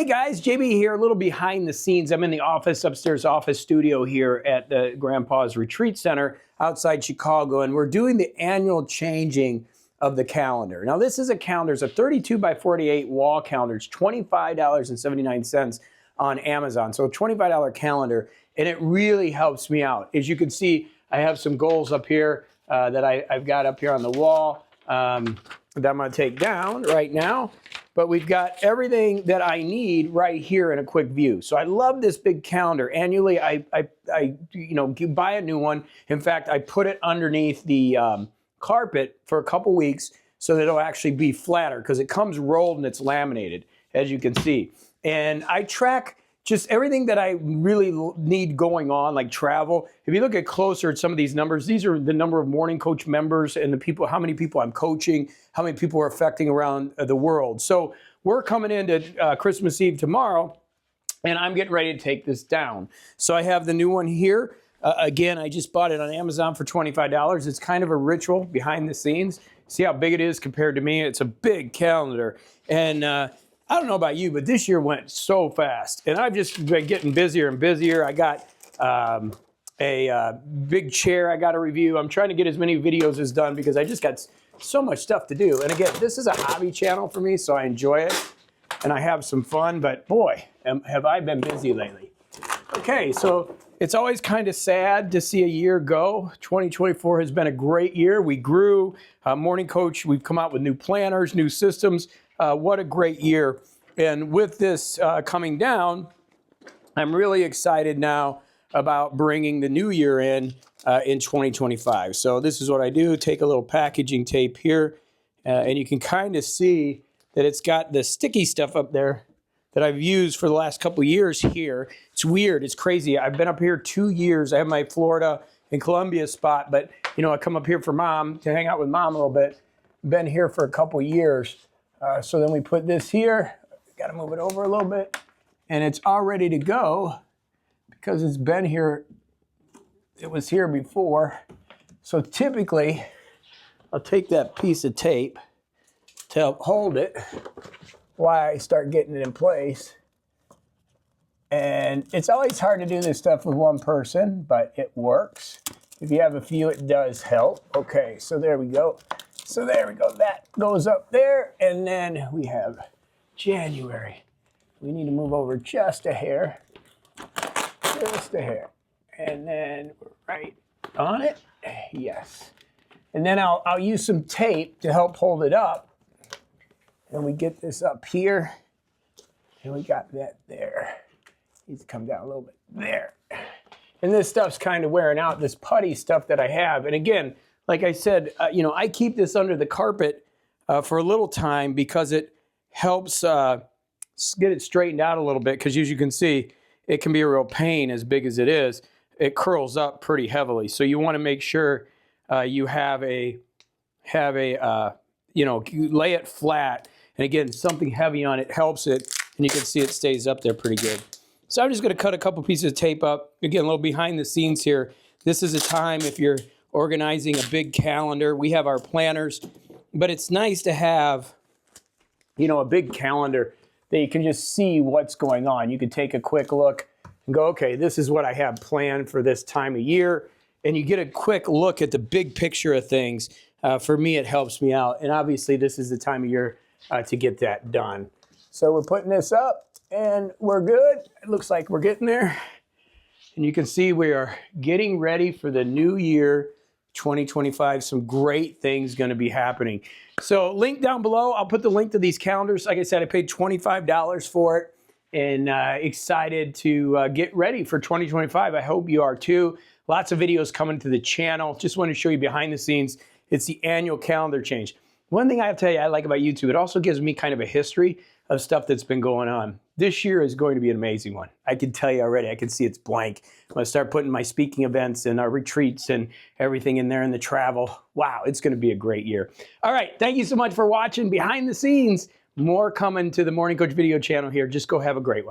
Hey guys, JB here, a little behind the scenes. I'm in the upstairs office studio here at the Grandpa's Retreat Center outside Chicago, and we're doing the annual changing of the calendar. Now this is a calendar, it's a 32 by 48 wall calendar. It's $25.79 on Amazon, so a $25 calendar, and it really helps me out. As you can see, I have some goals up here that I've got up here on the wall that I'm gonna take down right now. But we've got everything that I need right here in a quick view. So I love this big calendar. Annually, I buy a new one. In fact, I put it underneath the carpet for a couple weeks so that it'll actually be flatter because it comes rolled and it's laminated, as you can see. And I track just everything that I really need going on, like travel. If you look at closer at some of these numbers, these are the number of Morning Coach members and the people, how many people I'm coaching, how many people are affecting around the world. So we're coming into Christmas Eve tomorrow, and I'm getting ready to take this down. So I have the new one here. Again, I just bought it on Amazon for $25. It's kind of a ritual behind the scenes. See how big it is compared to me? It's a big calendar. And I don't know about you, but this year went so fast, and I've just been getting busier and busier. I got a big chair I got to review. I'm trying to get as many videos as done because I just got so much stuff to do. And again, this is a hobby channel for me, so I enjoy it, and I have some fun, but boy, have I been busy lately. Okay, so it's always kind of sad to see a year go. 2024 has been a great year. We grew. Morning Coach, we've come out with new planners, new systems. What a great year. And with this coming down, I'm really excited now about bringing the new year in 2025. So this is what I do. Take a little packaging tape here, and you can kind of see that it's got the sticky stuff up there that I've used for the last couple of years here. It's weird. It's crazy. I've been up here 2 years. I have my Florida and Columbia spot, but I come up here for mom to hang out with mom a little bit. Been here for a couple years. So then we put this here, got to move it over a little bit, and it's all ready to go because it's been here, it was here before. So typically, I'll take that piece of tape to help hold it while I start getting it in place. And it's always hard to do this stuff with one person, but it works. If you have a few, it does help. Okay, so there we go. So there we go, that goes up there, and then we have January. We need to move over just a hair, and then we're right on it, yes. And then I'll use some tape to help hold it up, and we get this up here, and we got that there. Needs to come down a little bit there. And this stuff's kind of wearing out, this putty stuff that I have, and again, like I said, I keep this under the carpet for a little time because it helps get it straightened out a little bit because as you can see, it can be a real pain as big as it is. It curls up pretty heavily. So you want to make sure you lay it flat. And again, something heavy on it helps it. And you can see it stays up there pretty good. So I'm just going to cut a couple pieces of tape up. Again, a little behind the scenes here. This is a time if you're organizing a big calendar. We have our planners, but it's nice to have, a big calendar that you can just see what's going on. You can take a quick look and go, okay, this is what I have planned for this time of year. And you get a quick look at the big picture of things. For me, it helps me out. And obviously, this is the time of year to get that done. So we're putting this up and we're good. It looks like we're getting there. And you can see we are getting ready for the new year, 2025. Some great things going to be happening. So link down below. I'll put the link to these calendars. Like I said, I paid $25 for it and excited to get ready for 2025. I hope you are too. Lots of videos coming to the channel. Just want to show you behind the scenes. It's the annual calendar change. One thing I have to tell you I like about YouTube, it also gives me kind of a history of stuff that's been going on. This year is going to be an amazing one. I can tell you already. I can see it's blank. I'm going to start putting my speaking events and our retreats and everything in there and the travel. Wow, it's going to be a great year. All right, thank you so much for watching Behind the Scenes. More coming to the Morning Coach video channel here. Just go have a great one.